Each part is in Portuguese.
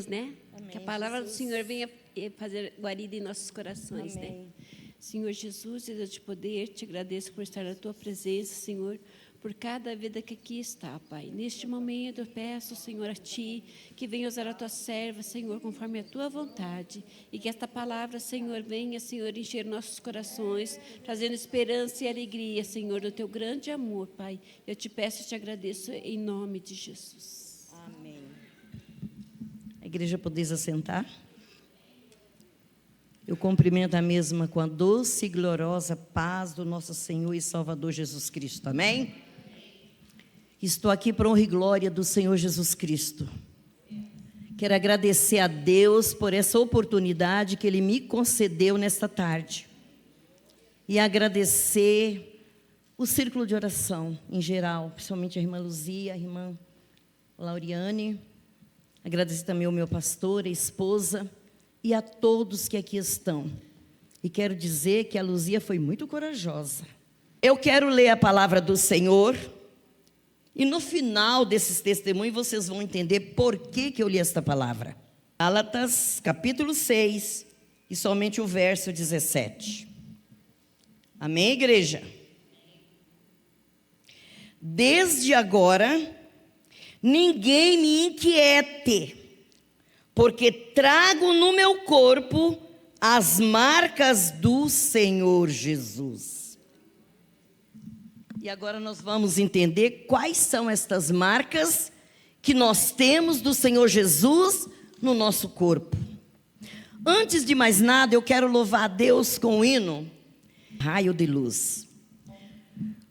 Né? Amém, Que a palavra Jesus. do Senhor venha fazer guarida em nossos corações, Amém. né? Senhor Jesus, Deus de poder, te agradeço por estar na tua presença, Senhor, por cada vida que aqui está, Pai. Neste momento eu peço, Senhor, a Ti, que venha usar a Tua serva, Senhor, conforme a Tua vontade, e que esta palavra, Senhor, venha, Senhor, encher nossos corações, trazendo esperança e alegria, Senhor, do Teu grande amor, Pai. Eu te peço e te agradeço em nome de Jesus. Amém. A igreja poder assentar. Eu cumprimento a mesma com a doce e gloriosa paz do nosso Senhor e Salvador Jesus Cristo. Amém? Estou aqui para honra e glória do Senhor Jesus Cristo. Quero agradecer a Deus por essa oportunidade que Ele me concedeu nesta tarde. E agradecer o círculo de oração em geral, principalmente a irmã Luzia, a irmã Lauriane. Agradecer também ao meu pastor, a esposa e a todos que aqui estão. E quero dizer que a Luzia foi muito corajosa. Eu quero ler a palavra do Senhor e no final desses testemunhos vocês vão entender por que eu li esta palavra. Gálatas, capítulo 6 e somente o verso 17. Amém, igreja? Desde agora, ninguém me inquiete, porque trago no meu corpo as marcas do Senhor Jesus. E agora nós vamos entender quais são estas marcas que nós temos do Senhor Jesus no nosso corpo. Antes de mais nada, eu quero louvar a Deus com o hino Raio de Luz.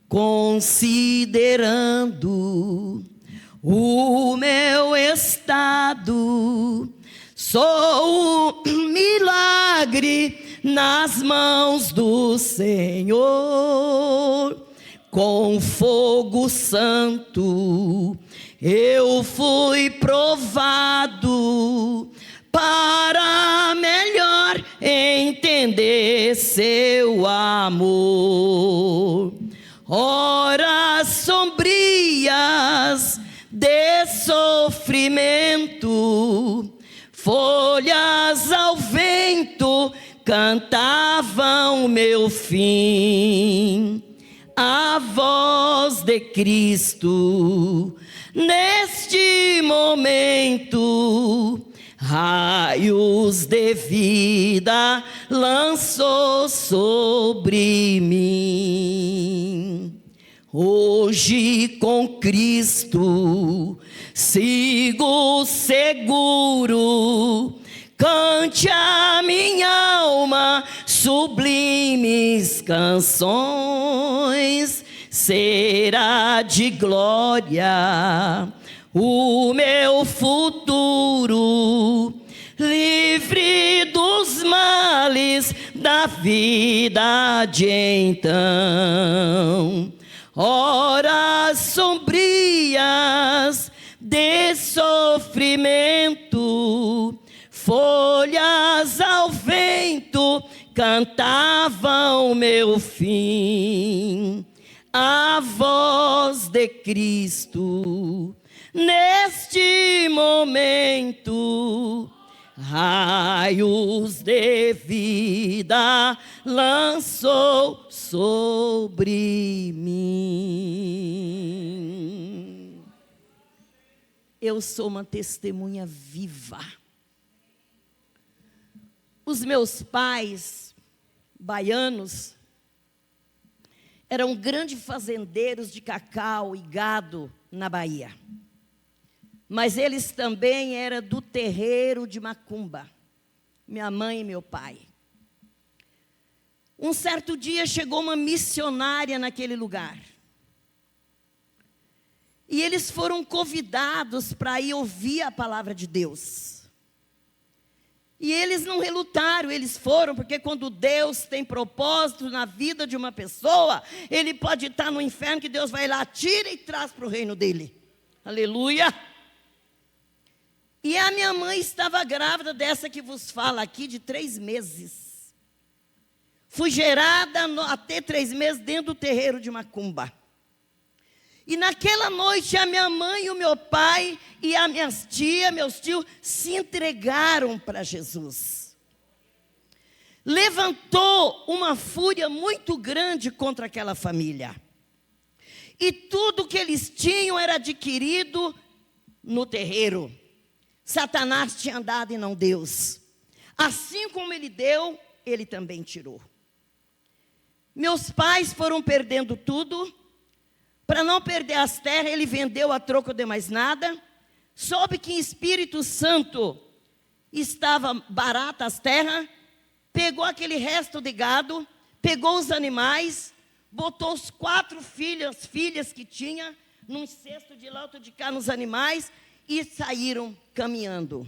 Considerando o meu estado, sou um milagre nas mãos do Senhor. Com fogo santo eu fui provado para melhor entender seu amor. Horas sombrias de sofrimento, folhas ao vento cantavam meu fim. A voz de Cristo neste momento, raios de vida lançou sobre mim. Hoje com Cristo sigo seguro, cante a minha alma sublimes canções, será de glória o meu futuro, livre dos males da vida de então. Horas sombrias de sofrimento, folhas ao vento cantavam meu fim. A voz de Cristo neste momento, raios de vida lançou sobre mim. Eu sou uma testemunha viva. Os meus pais, baianos, eram grandes fazendeiros de cacau e gado na Bahia. Mas eles também eram do terreiro de macumba, minha mãe e meu pai. Um certo dia chegou uma missionária naquele lugar. E eles foram convidados para ir ouvir a palavra de Deus. E eles não relutaram, eles foram, porque quando Deus tem propósito na vida de uma pessoa, ele pode estar no inferno, que Deus vai lá, tira e traz para o reino dele. Aleluia! E a minha mãe estava grávida dessa que vos fala aqui, de 3 meses. Fui gerada até 3 meses dentro do terreiro de macumba. E naquela noite a minha mãe, o meu pai e as minhas tias, meus tios, se entregaram para Jesus. Levantou uma fúria muito grande contra aquela família. E tudo que eles tinham era adquirido no terreiro. Satanás tinha dado e não Deus. Assim como ele deu, ele também tirou. Meus pais foram perdendo tudo. Para não perder as terras, ele vendeu a troco de mais nada. Soube que em Espírito Santo estava barata as terras. Pegou aquele resto de gado, pegou os animais, botou os 4 filhas que tinha, num cesto de lá, outro de cá, nos animais, e saíram caminhando.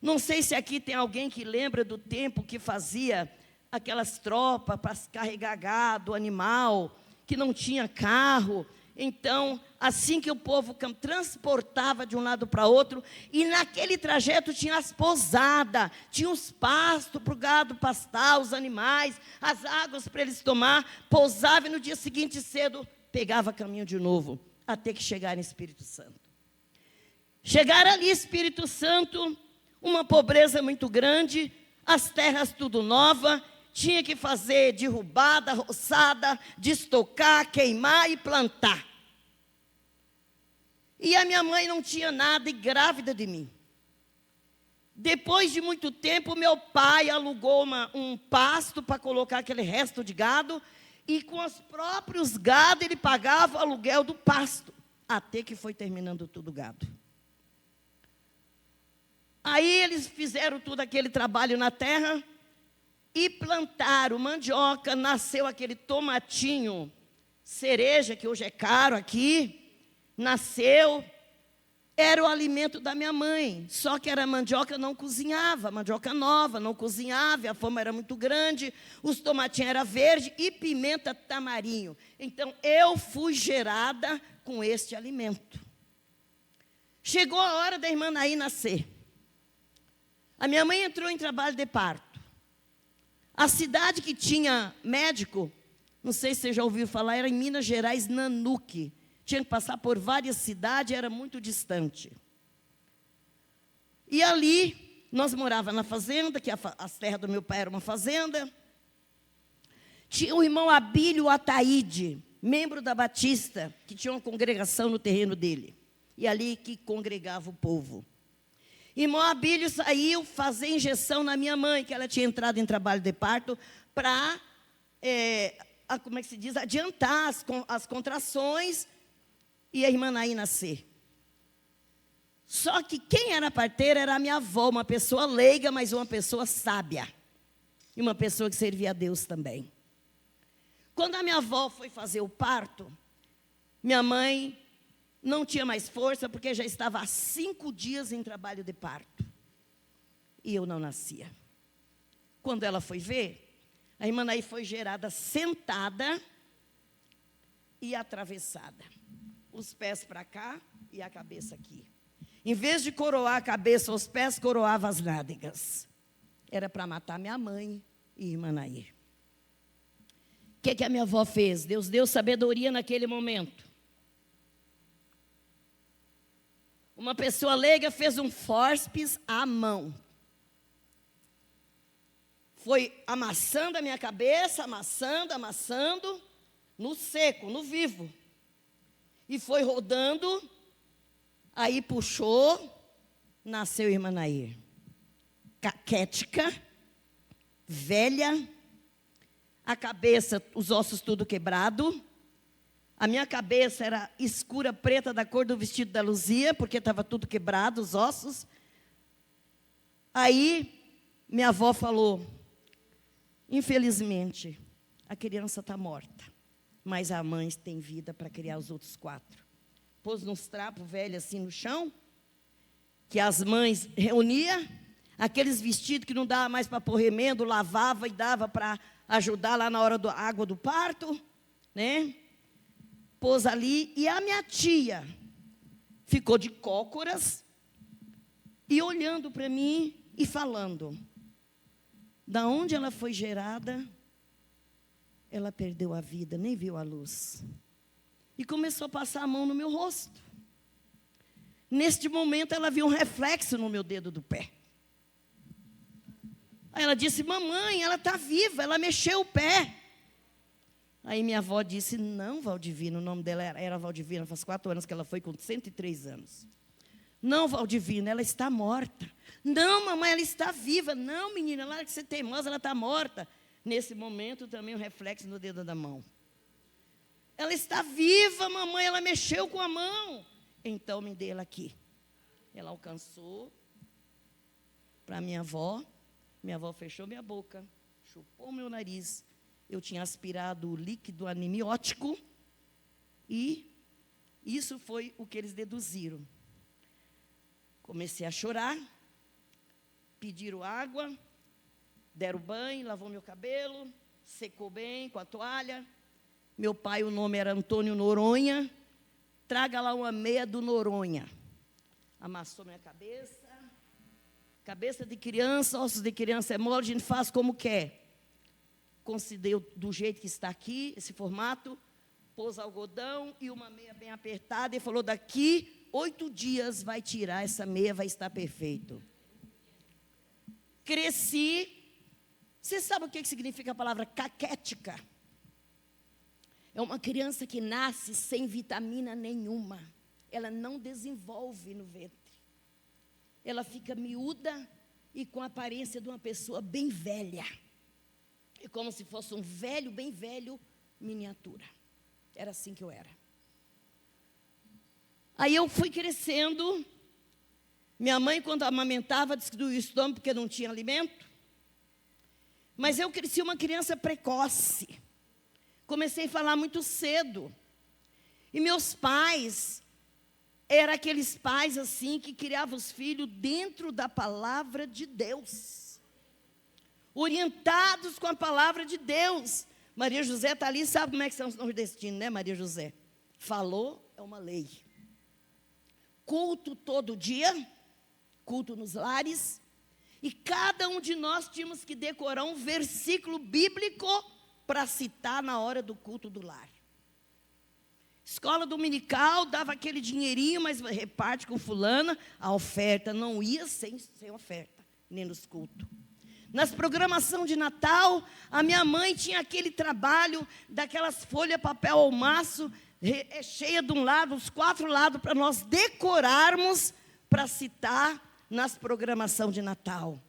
Não sei se aqui tem alguém que lembra do tempo que fazia aquelas tropas para carregar gado, animal, que não tinha carro. Então, assim que o povo transportava de um lado para outro, e naquele trajeto tinha as pousadas, tinha os pastos para o gado pastar, os animais, as águas para eles tomar, pousava e no dia seguinte cedo pegava caminho de novo, até que chegar em Espírito Santo. Chegar ali, Espírito Santo, uma pobreza muito grande, as terras tudo nova, tinha que fazer derrubada, roçada, destocar, queimar e plantar. E a minha mãe não tinha nada e grávida de mim. Depois de muito tempo, meu pai alugou um pasto para colocar aquele resto de gado, e com os próprios gado ele pagava o aluguel do pasto, até que foi terminando tudo o gado. Aí eles fizeram todo aquele trabalho na terra, e plantaram mandioca, nasceu aquele tomatinho, cereja, que hoje é caro aqui, nasceu, era o alimento da minha mãe, só que era mandioca, não cozinhava, mandioca nova, não cozinhava, a fome era muito grande, os tomatinhos eram verdes e pimenta tamarinho. Então, eu fui gerada com este alimento. Chegou a hora da irmã Naí nascer. A minha mãe entrou em trabalho de parto. A cidade que tinha médico, não sei se você já ouviu falar, era em Minas Gerais, Nanuque. Tinha que passar por várias cidades, era muito distante. E ali, nós morávamos na fazenda, que as terras do meu pai eram uma fazenda. Tinha o irmão Abílio Ataíde, membro da Batista, que tinha uma congregação no terreno dele. E ali que congregava o povo. Irmão Abílio saiu fazer injeção na minha mãe, que ela tinha entrado em trabalho de parto, para, como é que se diz, adiantar as contrações e a irmã Naí nascer. Só que quem era parteira era a minha avó, uma pessoa leiga, mas uma pessoa sábia. E uma pessoa que servia a Deus também. Quando a minha avó foi fazer o parto, minha mãe não tinha mais força, porque já estava há 5 dias em trabalho de parto. E eu não nascia. Quando ela foi ver, a irmã Naí foi gerada sentada e atravessada. Os pés para cá e a cabeça aqui. Em vez de coroar a cabeça, os pés coroava as nádegas. Era para matar minha mãe e irmã Naí. O que a minha avó fez? Deus deu sabedoria naquele momento. Uma pessoa leiga fez um fórceps à mão. Foi amassando a minha cabeça, amassando, no seco, no vivo. E foi rodando, aí puxou, nasceu irmã Nair. Caquética, velha, a cabeça, os ossos tudo quebrado. A minha cabeça era escura, preta, da cor do vestido da Luzia, porque estava tudo quebrado, os ossos. Aí, minha avó falou, infelizmente, a criança está morta, mas a mãe tem vida para criar os outros 4. Pôs uns trapos velhos assim no chão, que as mães reuniam, aqueles vestidos que não dava mais para pôr remendo, lavava e dava para ajudar lá na hora da água do parto, né? Pôs ali, e a minha tia ficou de cócoras e olhando para mim e falando, da onde ela foi gerada, ela perdeu a vida, nem viu a luz. e começou a passar a mão no meu rosto. Neste momento, ela viu um reflexo no meu dedo do pé. Aí ela disse: mamãe, ela está viva, ela mexeu o pé. Aí minha avó disse: não, Valdivina, o nome dela era Valdivina, faz 4 anos que ela foi, com 103 anos. Não, Valdivina, ela está morta. Não, mamãe, ela está viva. Não, menina, larga de ser teimosa, ela está morta. Nesse momento, também um reflexo no dedo da mão. Ela está viva, mamãe, ela mexeu com a mão. Então, me dê ela aqui. Ela alcançou para minha avó. Minha avó fechou minha boca, chupou meu nariz. Eu tinha aspirado o líquido amniótico e isso foi o que eles deduziram. Comecei a chorar, pediram água, deram banho, lavou meu cabelo, secou bem com a toalha. Meu pai, o nome era Antônio Noronha. Traga lá uma meia do Noronha. Amassou minha cabeça. Cabeça de criança, ossos de criança é mole, a gente faz como quer. Considerou do jeito que está aqui, esse formato, pôs algodão e uma meia bem apertada e falou: daqui 8 dias vai tirar essa meia, vai estar perfeito. Cresci. Você sabe o que significa a palavra caquética? É uma criança que nasce sem vitamina nenhuma. Ela não desenvolve no ventre. Ela fica miúda e com a aparência de uma pessoa bem velha. É como se fosse um velho, bem velho, miniatura. Era assim que eu era. Aí eu fui crescendo. Minha mãe, quando amamentava, disse que doía o estômago porque não tinha alimento. Mas eu cresci uma criança precoce. Comecei a falar muito cedo. E meus pais eram aqueles pais assim que criavam os filhos dentro da palavra de Deus. Orientados com a palavra de Deus. Maria José está ali, sabe como é que são os nordestinos, né, Maria José? Falou, é uma lei. Culto todo dia, culto nos lares. E cada um de nós tínhamos que decorar um versículo bíblico para citar na hora do culto do lar. Escola dominical, dava aquele dinheirinho, mas reparte com fulana. A oferta não ia sem oferta, nem nos cultos. Nas programação de Natal, a minha mãe tinha aquele trabalho daquelas folhas papel ao maço, cheia de um lado, os 4 lados, para nós decorarmos para citar nas programação de Natal.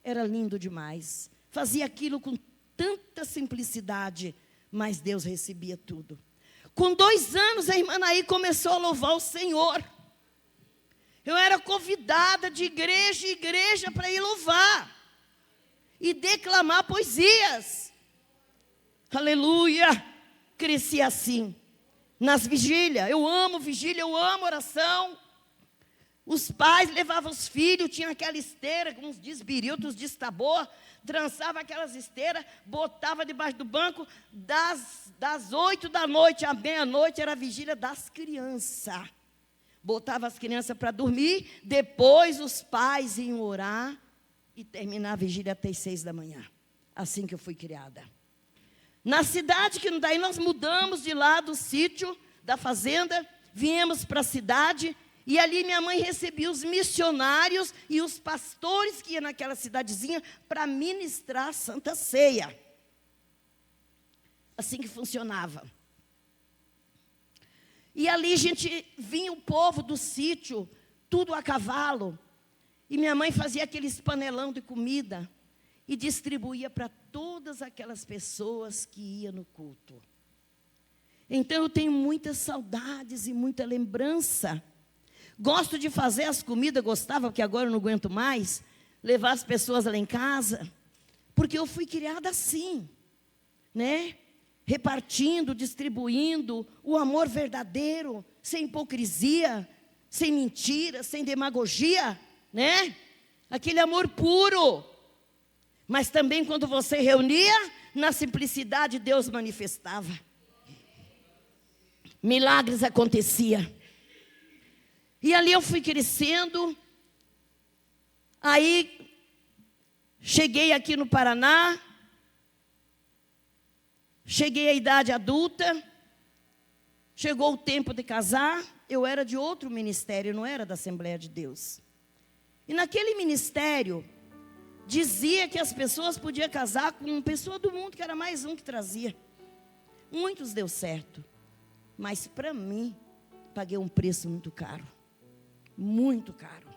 Era lindo demais. Fazia aquilo com tanta simplicidade, mas Deus recebia tudo. Com 2 anos, a irmã Naí começou a louvar o Senhor. Eu era convidada de igreja em igreja para ir louvar e declamar poesias. Aleluia! Cresci assim, nas vigílias. Eu amo vigília, eu amo oração. Os pais levavam os filhos, tinha aquela esteira, uns desbiril, outros destabor, trançava aquelas esteiras, botava debaixo do banco, das 8 da noite à meia-noite, era a vigília das crianças. Botava as crianças para dormir, depois os pais iam orar e terminar a vigília até as 6 da manhã. Assim que eu fui criada. Na cidade, que daí nós mudamos de lá do sítio, da fazenda, viemos para a cidade. E ali minha mãe recebia os missionários e os pastores que iam naquela cidadezinha para ministrar a Santa Ceia. Assim que funcionava. E ali vinha o povo do sítio, tudo a cavalo. E minha mãe fazia aqueles panelão de comida e distribuía para todas aquelas pessoas que iam no culto. Então eu tenho muitas saudades e muita lembrança. Gosto de fazer as comidas, gostava, porque agora eu não aguento mais, levar as pessoas lá em casa, porque eu fui criada assim, né? Repartindo, distribuindo o amor verdadeiro, sem hipocrisia, sem mentira, sem demagogia, né? Aquele amor puro. Mas também quando você reunia, na simplicidade Deus manifestava. Milagres aconteciam. E ali eu fui crescendo. Aí, cheguei aqui no Paraná. Cheguei à idade adulta. Chegou o tempo de casar, eu era de outro ministério, não era da Assembleia de Deus. E naquele ministério, dizia que as pessoas podiam casar com uma pessoa do mundo, que era mais um que trazia. Muitos deu certo, mas para mim, paguei um preço muito caro. Muito caro.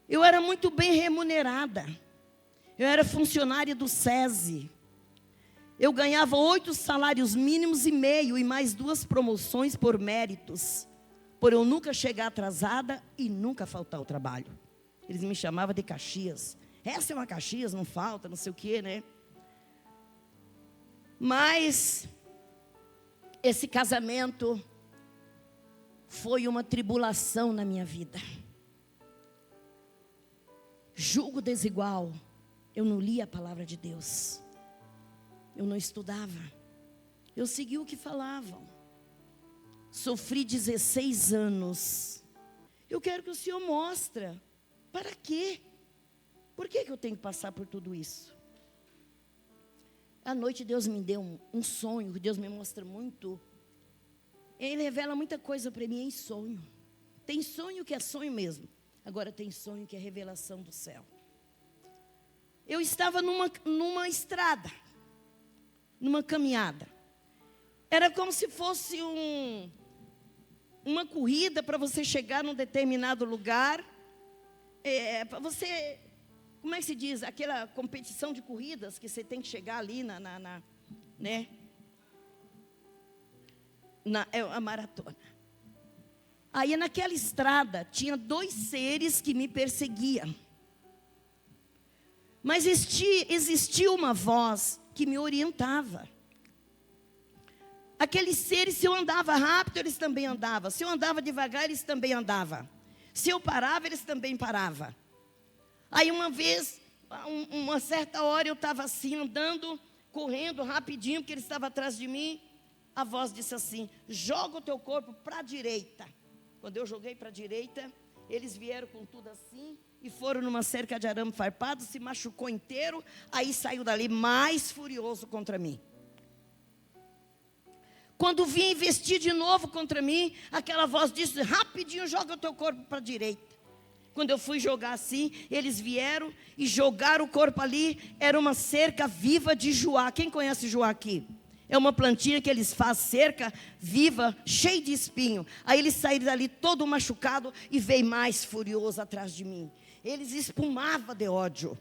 Eu era muito bem remunerada. Eu era funcionária do SESI. Eu ganhava 8 salários mínimos e meio e mais 2 promoções por méritos. Por eu nunca chegar atrasada e nunca faltar ao trabalho. Eles me chamavam de Caxias. Essa é uma Caxias, não falta, não sei o quê, né? Mas esse casamento foi uma tribulação na minha vida. Julgo desigual. Eu não lia a palavra de Deus. Eu não estudava. Eu seguia o que falavam. Sofri 16 anos. Eu quero que o Senhor mostre. Para quê? Por que eu tenho que passar por tudo isso? À noite Deus me deu um sonho. Deus me mostra muito. Ele revela muita coisa para mim em sonho. Tem sonho que é sonho mesmo. Agora tem sonho que é revelação do céu. Eu estava numa estrada. Numa caminhada. Era como se fosse uma corrida para você chegar num determinado lugar. Para você, como é que se diz? Aquela competição de corridas que você tem que chegar ali né? É a maratona. Aí naquela estrada tinha 2 seres que me perseguiam. Mas existia uma voz que me orientava. Aqueles seres, se eu andava rápido, eles também andavam. Se eu andava devagar, eles também andavam. Se eu parava, eles também paravam. Aí uma vez, uma certa hora, eu estava assim, andando, correndo rapidinho, porque ele estava atrás de mim. A voz disse assim: joga o teu corpo para a direita. Quando eu joguei para a direita, eles vieram com tudo assim e foram numa cerca de arame farpado, se machucou inteiro, aí saiu dali mais furioso contra mim. Quando vinha investir de novo contra mim, aquela voz disse: rapidinho, joga o teu corpo para a direita. Quando eu fui jogar assim, eles vieram e jogaram o corpo ali. Era uma cerca viva de joá. Quem conhece joá aqui? É uma plantinha que eles fazem cerca viva, cheia de espinho. Aí eles saíram dali todo machucado e veio mais furioso atrás de mim. Eles espumavam de ódio.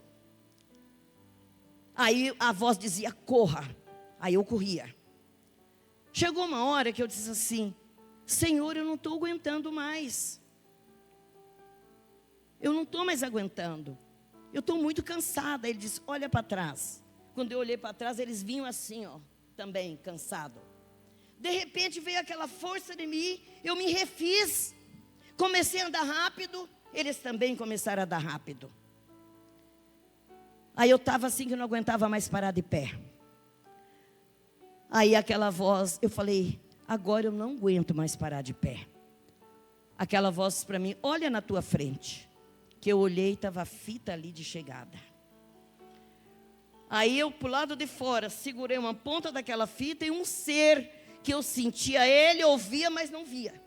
Aí a voz dizia: corra. Aí eu corria. Chegou uma hora que eu disse assim: Senhor, eu não estou aguentando mais. Eu não estou mais aguentando. Eu estou muito cansada. Ele disse: olha para trás. Quando eu olhei para trás, eles vinham assim, ó, também cansado. De repente veio aquela força de mim, eu me refiz. Comecei a andar rápido, eles também começaram a andar rápido. Aí eu estava assim que eu não aguentava mais parar de pé. Aí aquela voz, eu falei: agora eu não aguento mais parar de pé. Aquela voz disse para mim: olha na tua frente. Que eu olhei, estava a fita ali de chegada. Aí eu, pro lado de fora, segurei uma ponta daquela fita e um ser que eu sentia ele, ouvia, mas não via.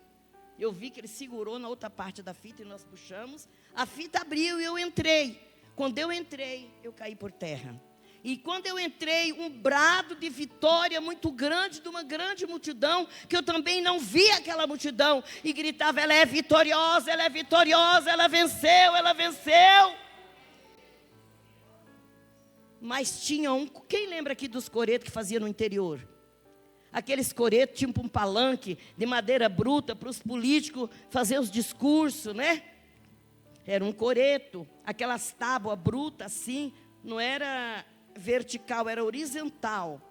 Eu vi que ele segurou na outra parte da fita e nós puxamos. A fita abriu e eu entrei. Quando eu entrei, eu caí por terra. E quando eu entrei, um brado de vitória muito grande, de uma grande multidão, que eu também não via aquela multidão, e gritava: ela é vitoriosa, ela é vitoriosa, ela venceu, ela venceu. Mas tinha quem lembra aqui dos coretos que fazia no interior? Aqueles coretos, tipo um palanque de madeira bruta, para os políticos fazer os discursos, né? Era um coreto, aquelas tábuas brutas assim, não era vertical, era horizontal.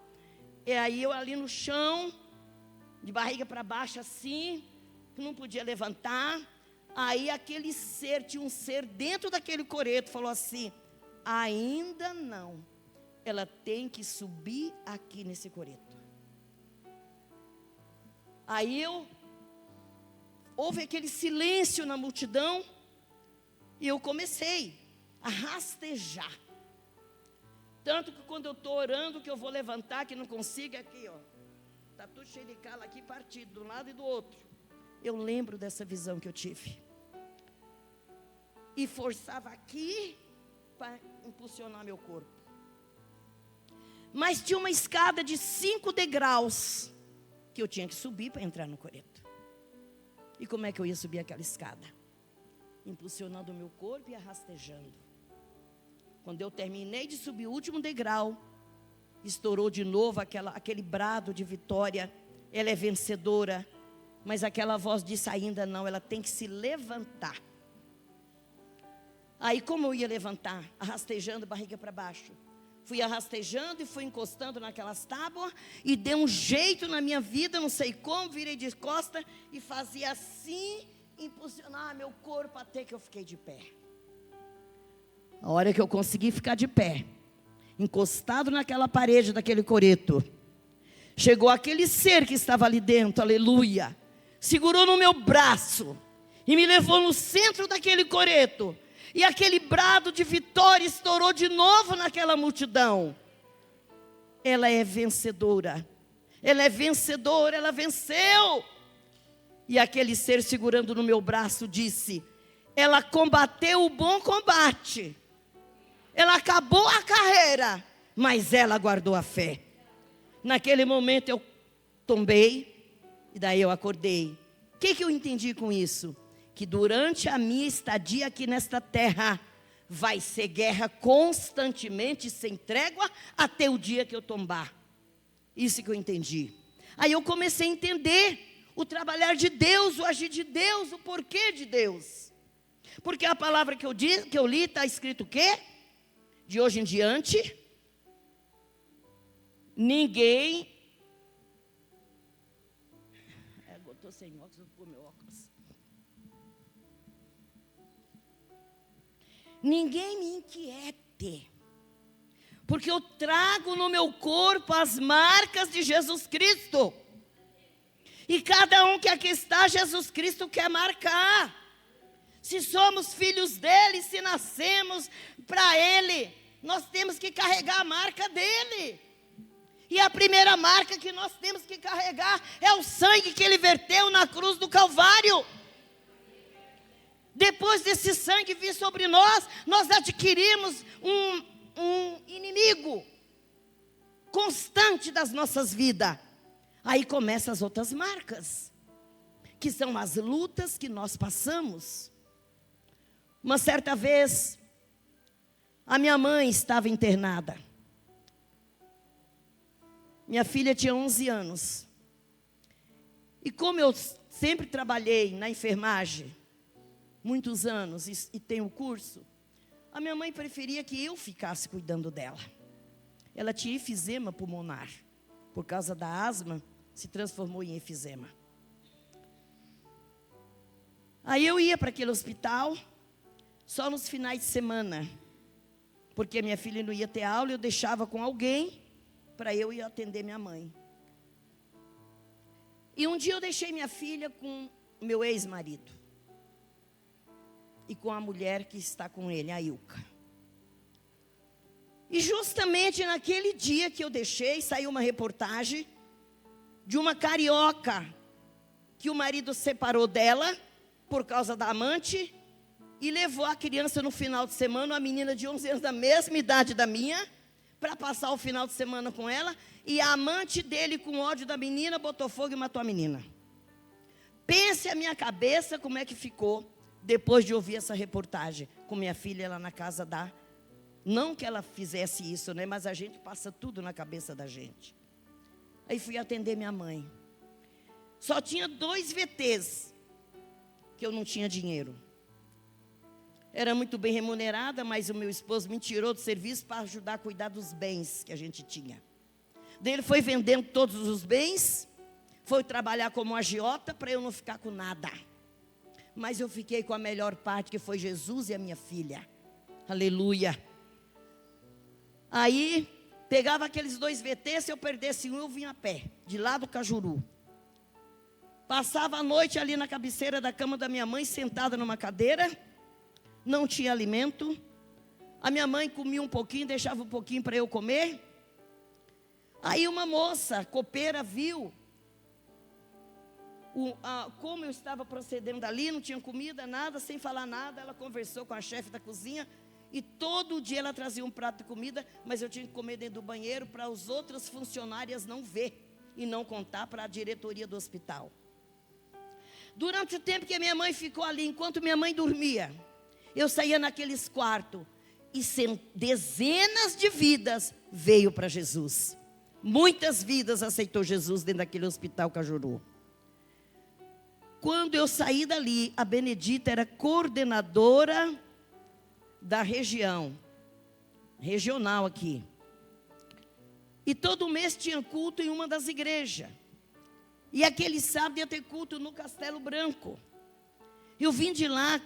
E aí eu ali no chão, de barriga para baixo assim, não podia levantar. Aí aquele ser, tinha um ser dentro daquele coreto, falou assim: ainda não, ela tem que subir aqui nesse coreto. Aí houve aquele silêncio na multidão, e eu comecei a rastejar. Tanto que quando eu estou orando, que eu vou levantar, que não consigo, aqui, ó. está tudo cheio de calo aqui, partido, de um lado e do outro. Eu lembro dessa visão que eu tive. E forçava aqui para impulsionar meu corpo. Mas tinha uma escada de 5 degraus que eu tinha que subir para entrar no coreto. E como é que eu ia subir aquela escada? Impulsionando o meu corpo e rastejando. Quando eu terminei de subir o último degrau, estourou de novo aquele brado de vitória. Ela é vencedora. Mas aquela voz disse ainda não, ela tem que se levantar. Aí como eu ia levantar? Arrastejando, barriga para baixo. Fui arrastejando e fui encostando naquelas tábuas. E dei um jeito na minha vida, não sei como, virei de costa e fazia assim, impulsionar meu corpo até que eu fiquei de pé. A hora que eu consegui ficar de pé, encostado naquela parede daquele coreto, chegou aquele ser que estava ali dentro, aleluia, segurou no meu braço e me levou no centro daquele coreto. E aquele brado de vitória estourou de novo naquela multidão. Ela é vencedora. Ela é vencedora, ela venceu. E aquele ser segurando no meu braço disse: ela combateu o bom combate. Ela acabou a carreira, mas ela guardou a fé. Naquele momento eu tombei e daí eu acordei. O que eu entendi com isso? Que durante a minha estadia aqui nesta terra, vai ser guerra constantemente, sem trégua, até o dia que eu tombar. Isso que eu entendi. Aí eu comecei a entender o trabalhar de Deus, o agir de Deus, o porquê de Deus. Porque a palavra que eu li, está escrito o quê? De hoje em diante, ninguém... Eu estou sem óculos, vou pôr meu óculos. Ninguém me inquiete, porque eu trago no meu corpo as marcas de Jesus Cristo. E cada um que aqui está, Jesus Cristo quer marcar. Se somos filhos dele, se nascemos para ele, nós temos que carregar a marca dele. E a primeira marca que nós temos que carregar é o sangue que ele verteu na cruz do Calvário. Depois desse sangue vir sobre nós, nós adquirimos um inimigo constante das nossas vidas. Aí começam as outras marcas, que são as lutas que nós passamos. Uma certa vez, a minha mãe estava internada. Minha filha tinha 11 anos. E como eu sempre trabalhei na enfermagem, muitos anos, e tenho curso, a minha mãe preferia que eu ficasse cuidando dela. Ela tinha efizema pulmonar. Por causa da asma, se transformou em efizema. Aí eu ia para aquele hospital, só nos finais de semana. Porque minha filha não ia ter aula, eu deixava com alguém, para eu ir atender minha mãe. E um dia eu deixei minha filha com meu ex-marido. E com a mulher que está com ele, a Ilka. E justamente naquele dia que eu deixei, saiu uma reportagem de uma carioca que o marido separou dela por causa da amante e levou a criança no final de semana, uma menina de 11 anos da mesma idade da minha, para passar o final de semana com ela, e a amante dele, com ódio da menina, botou fogo e matou a menina. Pense a minha cabeça como é que ficou depois de ouvir essa reportagem, com minha filha lá na casa da... Não que ela fizesse isso, né? Mas a gente passa tudo na cabeça da gente. Aí fui atender minha mãe. Só tinha 2 VTs, que eu não tinha dinheiro. Era muito bem remunerada, mas o meu esposo me tirou do serviço para ajudar a cuidar dos bens que a gente tinha. Daí ele foi vendendo todos os bens, foi trabalhar como agiota para eu não ficar com nada. Mas eu fiquei com a melhor parte, que foi Jesus e a minha filha. Aleluia. Aí, pegava aqueles 2 VT, se eu perdesse um, eu vinha a pé, de lá do Cajuru. Passava a noite ali na cabeceira da cama da minha mãe, sentada numa cadeira. Não tinha alimento. A minha mãe comia um pouquinho, deixava um pouquinho para eu comer. Aí uma moça, copeira, viu como eu estava procedendo ali, não tinha comida, nada, sem falar nada. Ela conversou com a chefe da cozinha e todo dia ela trazia um prato de comida, mas eu tinha que comer dentro do banheiro para as outras funcionárias não ver e não contar para a diretoria do hospital. Durante o tempo que a minha mãe ficou ali, enquanto minha mãe dormia, eu saía naqueles quartos e dezenas de vidas veio para Jesus. Muitas vidas aceitou Jesus dentro daquele hospital Cajuru. Quando eu saí dali, a Benedita era coordenadora da regional aqui. E todo mês tinha culto em uma das igrejas. E aquele sábado ia ter culto no Castelo Branco. Eu vim de lá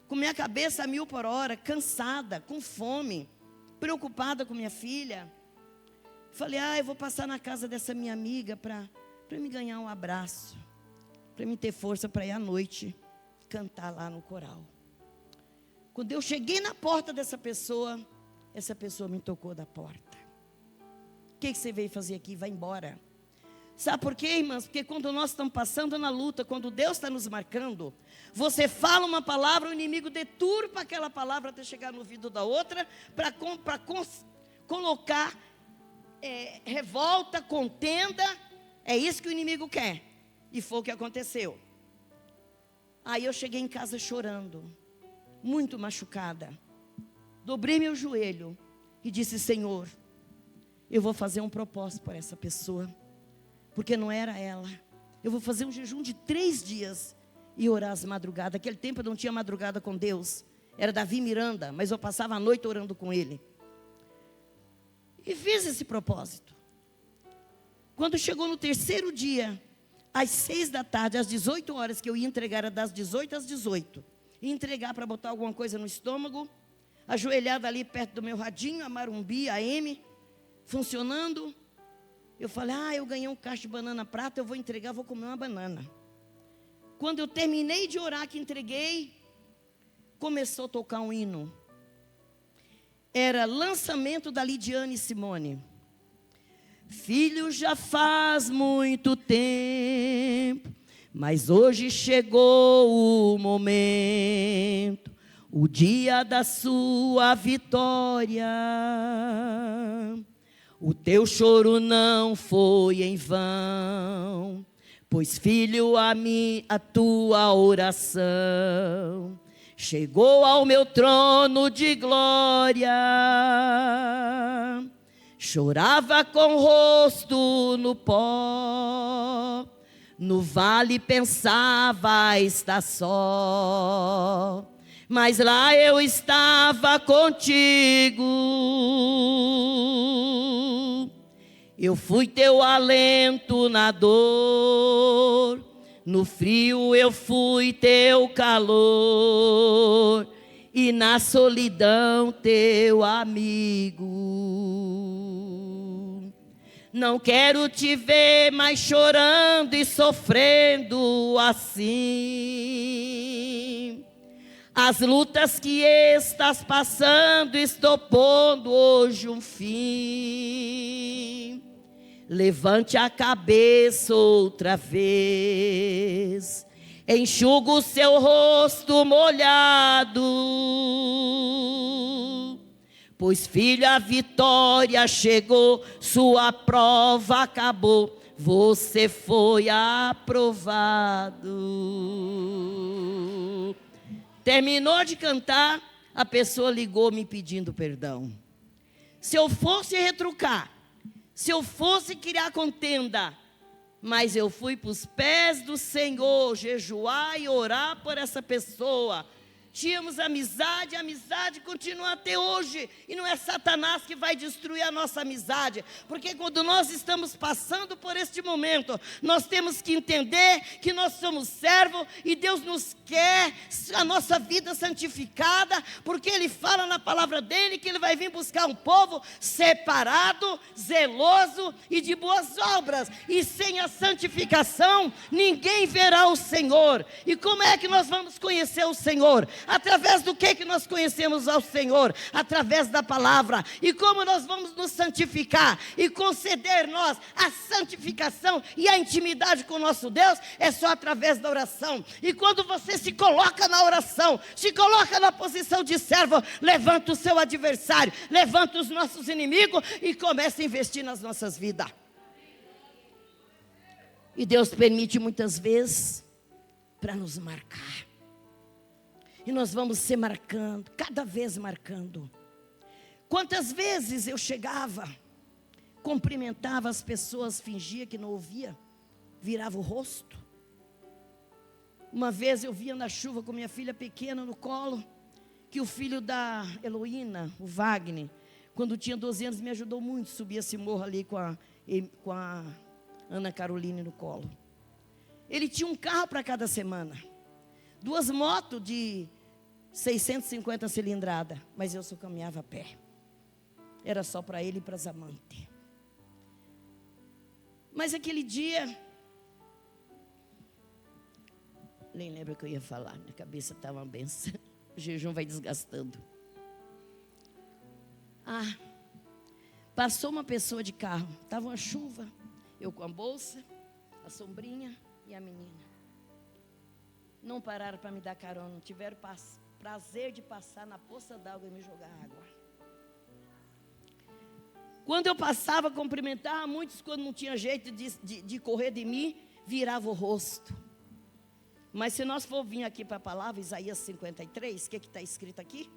com minha cabeça a 1000 por hora, cansada, com fome, preocupada com minha filha. Falei, eu vou passar na casa dessa minha amiga para me ganhar um abraço, para me ter força para ir à noite cantar lá no coral. Quando eu cheguei na porta dessa pessoa, essa pessoa me tocou da porta. O que você veio fazer aqui? Vai embora. Sabe por quê, irmãs? Porque quando nós estamos passando na luta, quando Deus está nos marcando, você fala uma palavra, o inimigo deturpa aquela palavra até chegar no ouvido da outra, para colocar revolta, contenda. É isso que o inimigo quer. E foi o que aconteceu. Aí eu cheguei em casa chorando, muito machucada. Dobrei meu joelho e disse, Senhor, eu vou fazer um propósito para essa pessoa. Porque não era ela. Eu vou fazer um jejum de 3 dias e orar às madrugadas. Naquele tempo eu não tinha madrugada com Deus. Era Davi Miranda, mas eu passava a noite orando com ele. E fiz esse propósito. Quando chegou no 3º dia, às 6 da tarde, às 18 horas, que eu ia entregar, era das 18 às 18. Ia entregar para botar alguma coisa no estômago. Ajoelhada ali perto do meu radinho, a Marumbi, a M, funcionando. Eu falei, eu ganhei um cacho de banana prata, eu vou entregar, vou comer uma banana. Quando eu terminei de orar, que entreguei, começou a tocar um hino. Era lançamento da Lidiane Simone. Filho, já faz muito tempo, mas hoje chegou o momento, o dia da sua vitória. O teu choro não foi em vão, pois, filho, a tua oração chegou ao meu trono de glória. Chorava com o rosto no pó, no vale pensava estar só, mas lá eu estava contigo. Eu fui teu alento na dor, no frio eu fui teu calor, e na solidão teu amigo. Não quero te ver mais chorando e sofrendo assim. As lutas que estás passando, estou pondo hoje um fim. Levante a cabeça outra vez, enxuga o seu rosto molhado, pois, filho, a vitória chegou, sua prova acabou, você foi aprovado. Terminou de cantar, a pessoa ligou me pedindo perdão. Se eu fosse retrucar, se eu fosse criar contenda, mas eu fui para os pés do Senhor, jejuar e orar por essa pessoa. Tínhamos amizade, a amizade continua até hoje. E não é Satanás que vai destruir a nossa amizade. Porque quando nós estamos passando por este momento, nós temos que entender que nós somos servos e Deus nos quer a nossa vida santificada. Porque Ele fala na palavra dEle que Ele vai vir buscar um povo separado, zeloso e de boas obras. E sem a santificação, ninguém verá o Senhor. E como é que nós vamos conhecer o Senhor? Através do que nós conhecemos ao Senhor? Através da palavra. E como nós vamos nos santificar e conceder nós a santificação e a intimidade com o nosso Deus? É só através da oração. E quando você se coloca na oração, se coloca na posição de servo, levanta o seu adversário, levanta os nossos inimigos e começa a investir nas nossas vidas. E Deus permite muitas vezes para nos marcar. E nós vamos se marcando, cada vez marcando. Quantas vezes eu chegava, cumprimentava as pessoas, fingia que não ouvia, virava o rosto. Uma vez eu via na chuva com minha filha pequena no colo, que o filho da Heloína, o Wagner, quando tinha 12 anos, me ajudou muito a subir esse morro ali com a Ana Caroline no colo. Ele tinha um carro para cada semana, 2 motos de 650 cilindrada, mas eu só caminhava a pé. Era só para ele e para as amantes. Mas aquele dia, nem lembro o que eu ia falar, minha cabeça estava uma benção. O jejum vai desgastando. Passou uma pessoa de carro, estava uma chuva, eu com a bolsa, a sombrinha e a menina. Não pararam para me dar carona, não tiveram prazer de passar na poça d'água e me jogar água. Quando eu passava, cumprimentava muitos, quando não tinha jeito de correr de mim, virava o rosto. Mas se nós for vir aqui para a palavra, Isaías 53, o que está escrito aqui?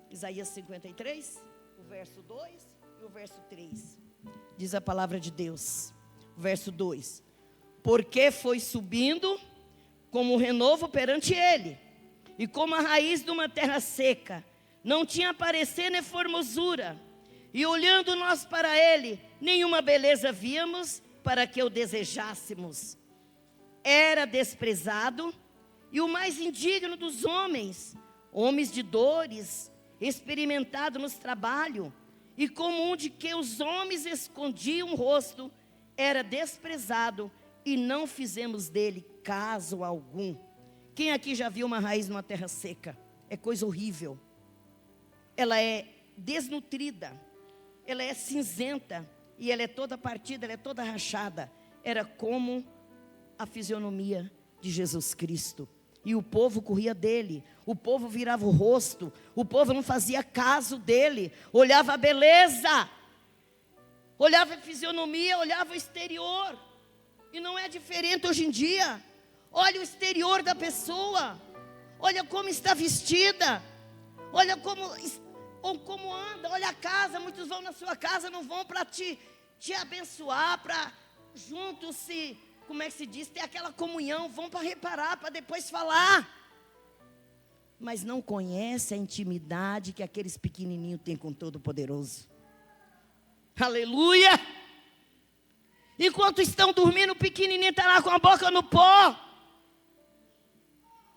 Isaías 53, o verso 2 e o verso 3. Diz a palavra de Deus, verso 2. Porque foi subindo como um renovo perante ele, e como a raiz de uma terra seca, não tinha parecer nem formosura, e olhando nós para ele, nenhuma beleza víamos para que o desejássemos. Era desprezado e o mais indigno dos homens, homens de dores, experimentado nos trabalhos, e como um de que os homens escondiam o rosto, era desprezado e não fizemos dele caso algum. Quem aqui já viu uma raiz numa terra seca? É coisa horrível. Ela é desnutrida, ela é cinzenta e ela é toda partida, ela é toda rachada. Era como a fisionomia de Jesus Cristo. E o povo corria dele, o povo virava o rosto, o povo não fazia caso dele, olhava a beleza, olhava a fisionomia, olhava o exterior. E não é diferente hoje em dia. Olha o exterior da pessoa, olha como está vestida, olha como anda, olha a casa. Muitos vão na sua casa, não vão para te abençoar, para juntos se, como é que se diz, ter aquela comunhão, vão para reparar, para depois falar. Mas não conhece a intimidade que aqueles pequenininhos têm com o Todo-Poderoso. Aleluia! Enquanto estão dormindo, o pequenininho está lá com a boca no pó.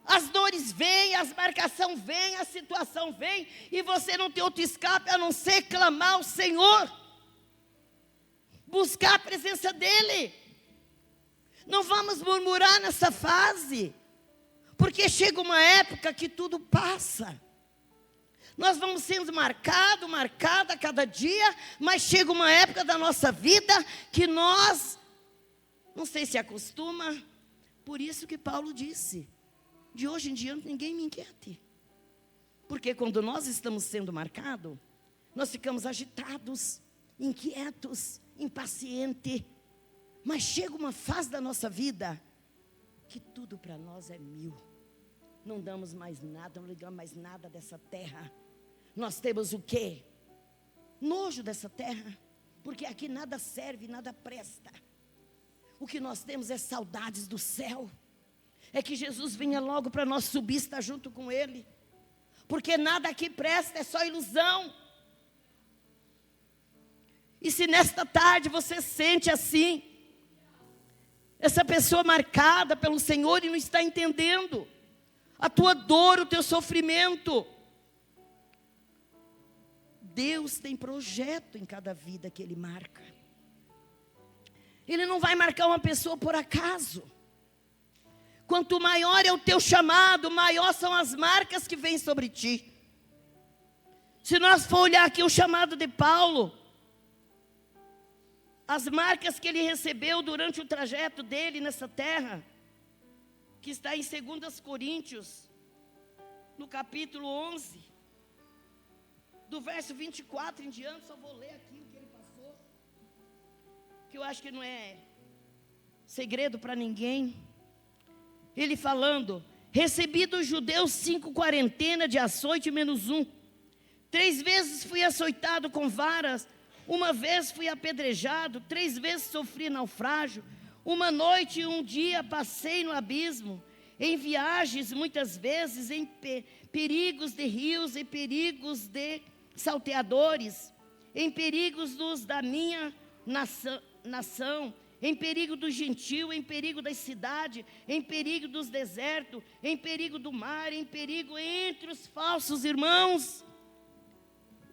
As dores vêm, as marcações vêm, a situação vem, e você não tem outro escape a não ser clamar ao Senhor, buscar a presença dEle. Não vamos murmurar nessa fase, porque chega uma época que tudo passa. Nós vamos sendo marcada a cada dia, mas chega uma época da nossa vida que nós, não sei se acostuma, por isso que Paulo disse, de hoje em diante ninguém me inquiete. Porque quando nós estamos sendo marcados, nós ficamos agitados, inquietos, impacientes. Mas chega uma fase da nossa vida que tudo para nós é mil. Não damos mais nada, não ligamos mais nada dessa terra. Nós temos o quê? Nojo dessa terra. Porque aqui nada serve, nada presta. O que nós temos é saudades do céu. É que Jesus venha logo para nós subir, estar junto com Ele. Porque nada aqui presta, é só ilusão. E se nesta tarde você sente assim, essa pessoa marcada pelo Senhor e não está entendendo a tua dor, o teu sofrimento, Deus tem projeto em cada vida que Ele marca. Ele não vai marcar uma pessoa por acaso. Quanto maior é o teu chamado, maior são as marcas que vêm sobre ti. Se nós for olhar aqui o chamado de Paulo, as marcas que ele recebeu durante o trajeto dele nessa terra, que está em 2 Coríntios, no capítulo 11, do verso 24 em diante, só vou ler aqui o que ele passou, que eu acho que não é segredo para ninguém. Ele falando: recebi dos judeus 5 quarentenas de açoite menos 1. 3 vezes fui açoitado com varas, 1 vez fui apedrejado, 3 vezes sofri naufrágio, 1 noite e 1 dia passei no abismo, em viagens muitas vezes, em perigos de rios e perigos de salteadores, em perigos da minha nação, em perigo do gentio, em perigo da cidade, em perigo dos desertos, em perigo do mar, em perigo entre os falsos irmãos,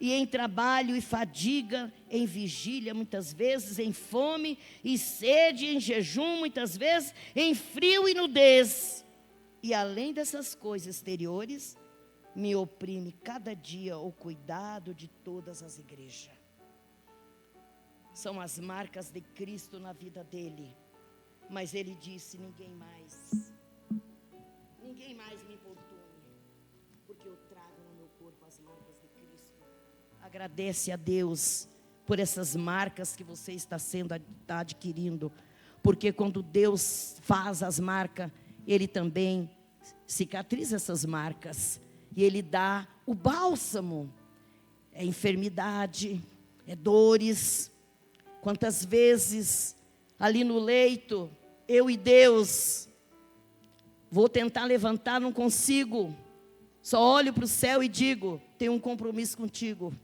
e em trabalho e fadiga, em vigília muitas vezes, em fome e sede, em jejum muitas vezes, em frio e nudez. E além dessas coisas exteriores, me oprime cada dia o cuidado de todas as igrejas. São as marcas de Cristo na vida dele. Mas ele disse: ninguém mais me importune, porque eu trago no meu corpo as marcas de Cristo. Agradece a Deus por essas marcas que você está adquirindo, porque quando Deus faz as marcas, Ele também cicatriza essas marcas, e Ele dá o bálsamo. É enfermidade, é dores. Quantas vezes ali no leito, eu e Deus, vou tentar levantar, não consigo, só olho para o céu e digo: tenho um compromisso contigo,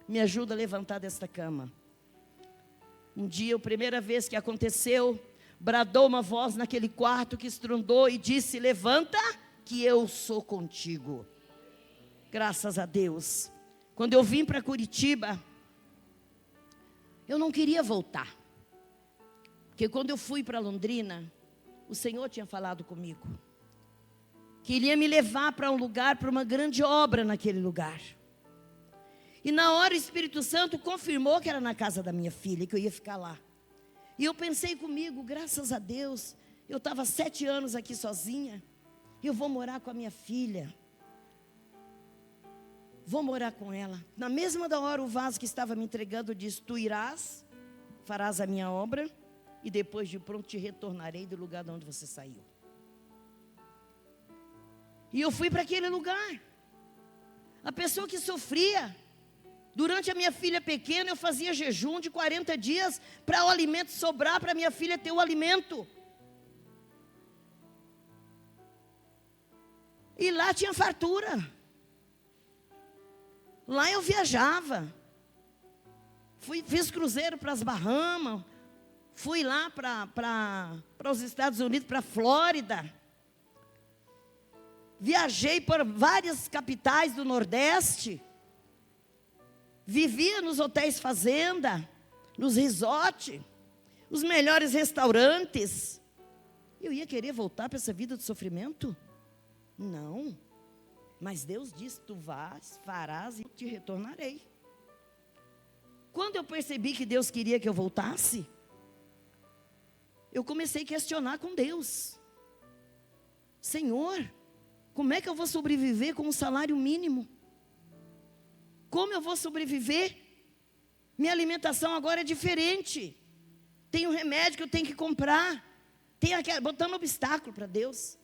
me ajuda a levantar desta cama. Um dia, a primeira vez que aconteceu, bradou uma voz naquele quarto que estrondou e disse: levanta, que eu sou contigo. Graças a Deus. Quando eu vim para Curitiba, eu não queria voltar, porque quando eu fui para Londrina, o Senhor tinha falado comigo, que Ele ia me levar para um lugar, para uma grande obra naquele lugar. E na hora o Espírito Santo confirmou que era na casa da minha filha, que eu ia ficar lá. E eu pensei comigo: graças a Deus, eu estava 7 anos aqui sozinha, eu vou morar com a minha filha, vou morar com ela. Na mesma da hora, o vaso que estava me entregando disse: tu irás, farás a minha obra, e depois de pronto te retornarei do lugar de onde você saiu. E eu fui para aquele lugar. A pessoa que sofria, durante a minha filha pequena, eu fazia jejum de 40 dias, para o alimento sobrar, para minha filha ter o alimento. E lá tinha fartura. Lá eu viajava, fiz cruzeiro para as Bahamas, fui lá para os Estados Unidos, para a Flórida. Viajei por várias capitais do Nordeste, vivia nos hotéis fazenda, nos resorts, os melhores restaurantes. Eu ia querer voltar para essa vida de sofrimento? Não. Mas Deus disse: tu vás, farás e te retornarei. Quando eu percebi que Deus queria que eu voltasse, eu comecei a questionar com Deus: Senhor, como é que eu vou sobreviver com um salário mínimo? Como eu vou sobreviver? Minha alimentação agora é diferente. Tem um remédio que eu tenho que comprar. Botando obstáculo para Deus.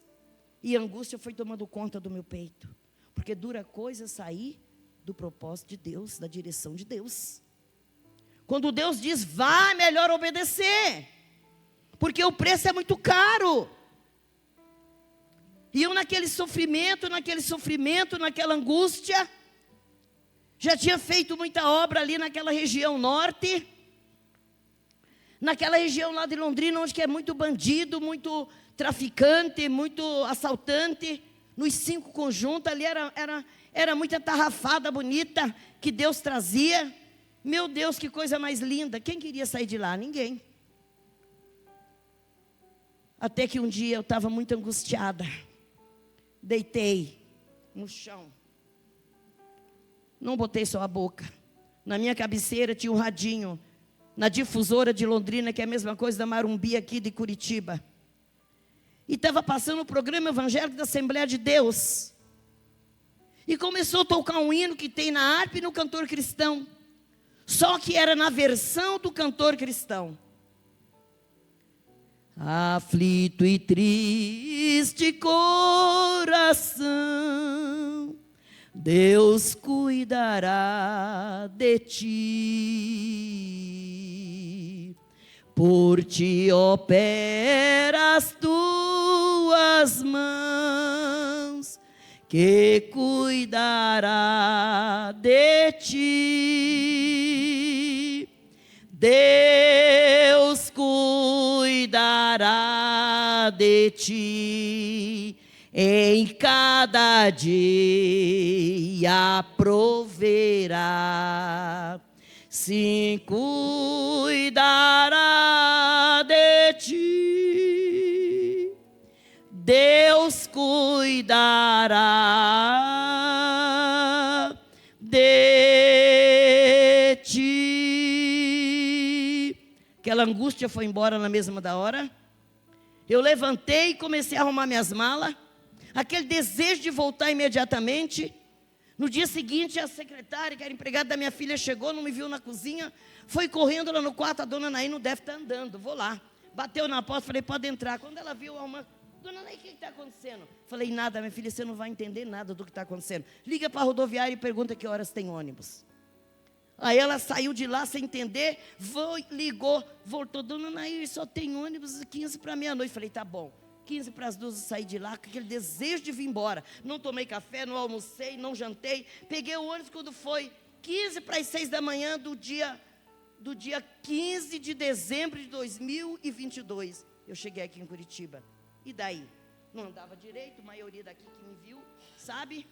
E a angústia foi tomando conta do meu peito. Porque dura coisa sair do propósito de Deus, da direção de Deus. Quando Deus diz: vá, é melhor obedecer, porque o preço é muito caro. E eu naquele sofrimento, naquela angústia, já tinha feito muita obra ali naquela região norte, naquela região lá de Londrina, onde que é muito bandido, muito traficante, muito assaltante. Nos 5 conjuntos ali era muita tarrafada bonita que Deus trazia. Meu Deus, que coisa mais linda. Quem queria sair de lá? Ninguém. Até que um dia eu estava muito angustiada. Deitei no chão. Não botei só a boca. Na minha cabeceira tinha um radinho. Na difusora de Londrina, que é a mesma coisa da Marumbi aqui de Curitiba. E estava passando o programa evangélico da Assembleia de Deus. E começou a tocar um hino que tem na harpa e no cantor cristão. Só que era na versão do cantor cristão. Aflito e triste coração, Deus cuidará de ti. Por ti opera as tuas mãos, que cuidará de ti. Deus cuidará de ti, em cada dia proverá. Sim, cuidará de ti. Deus cuidará de ti. Aquela angústia foi embora na mesma da hora. Eu levantei e comecei a arrumar minhas malas. Aquele desejo de voltar imediatamente. No dia seguinte, a secretária, que era empregada da minha filha, chegou, não me viu na cozinha, foi correndo lá no quarto, a dona Naí não deve estar andando, vou lá. Bateu na porta, falei, pode entrar. Quando ela viu, dona Naí, o que está acontecendo? Falei, nada, minha filha, você não vai entender nada do que está acontecendo. Liga para a rodoviária e pergunta que horas tem ônibus. Aí ela saiu de lá sem entender, ligou, voltou, dona Naí, só tem ônibus 15 para meia-noite. Falei, tá bom. 15 para as 2 eu saí de lá com aquele desejo de vir embora. Não tomei café, não almocei, não jantei. Peguei o ônibus quando foi 15 para as 6 da manhã do dia 15 de dezembro de 2022. Eu cheguei aqui em Curitiba. E daí? Não andava direito, a maioria daqui que me viu, sabe?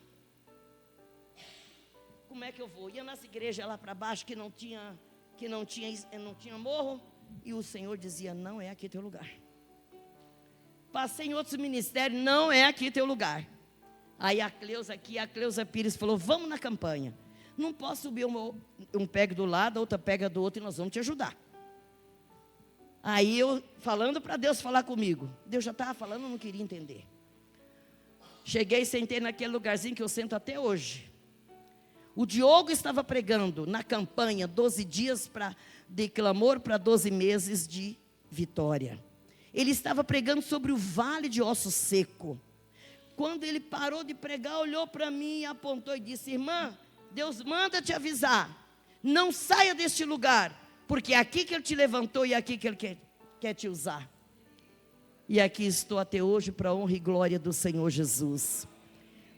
Como é que eu vou? Ia nessa igreja lá para baixo que não tinha morro. E o Senhor dizia, não é aqui teu lugar. Passei em outros ministérios, não é aqui teu lugar. Aí a Cleusa Pires falou, vamos na campanha. Não posso subir um pega do lado, a outra pega do outro e nós vamos te ajudar. Aí eu falando para Deus falar comigo. Deus já estava falando, eu não queria entender. Cheguei e sentei naquele lugarzinho que eu sento até hoje. O Diogo estava pregando na campanha 12 dias de clamor para 12 meses de vitória. Ele estava pregando sobre o vale de osso seco. Quando ele parou de pregar, olhou para mim e apontou e disse, irmã, Deus manda te avisar, não saia deste lugar, porque é aqui que Ele te levantou e é aqui que Ele quer te usar. E aqui estou até hoje para a honra e glória do Senhor Jesus.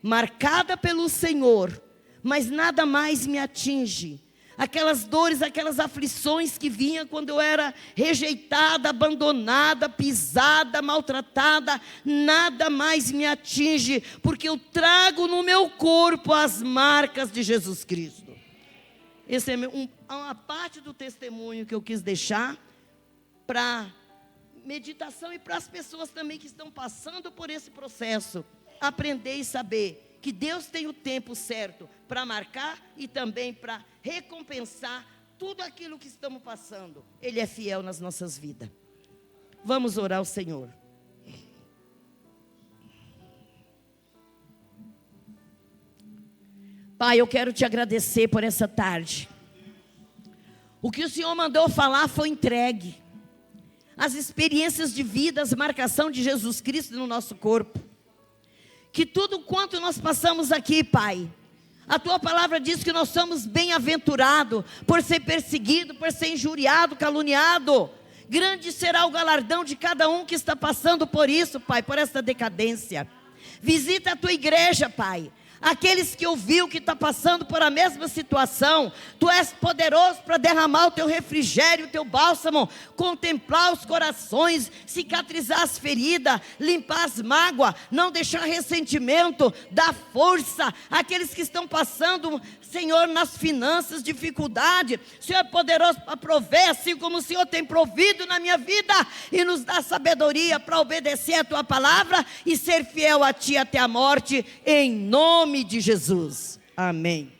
Marcada pelo Senhor, mas nada mais me atinge. Aquelas dores, aquelas aflições que vinham quando eu era rejeitada, abandonada, pisada, maltratada, nada mais me atinge, porque eu trago no meu corpo as marcas de Jesus Cristo. Essa é uma parte do testemunho que eu quis deixar para meditação e para as pessoas também que estão passando por esse processo, aprender e saber que Deus tem o tempo certo para marcar e também para recompensar tudo aquilo que estamos passando. Ele é fiel nas nossas vidas. Vamos orar ao Senhor. Pai, eu quero te agradecer por essa tarde. O que o Senhor mandou falar foi entregue. As experiências de vida, as marcação de Jesus Cristo no nosso corpo. Que tudo quanto nós passamos aqui, Pai, a Tua palavra diz que nós somos bem-aventurados por ser perseguido, por ser injuriado, caluniado. Grande será o galardão de cada um que está passando por isso, Pai, por essa decadência. Visita a Tua igreja, Pai. Aqueles que ouviu que está passando por a mesma situação, Tu és poderoso para derramar o Teu refrigério, o Teu bálsamo, contemplar os corações, cicatrizar as feridas, limpar as mágoas, não deixar ressentimento, dar força. Aqueles que estão passando, Senhor, nas finanças, dificuldade, o Senhor é poderoso para prover, assim como o Senhor tem provido na minha vida, e nos dá sabedoria para obedecer a Tua palavra e ser fiel a Ti até a morte, em nome de Jesus. Amém.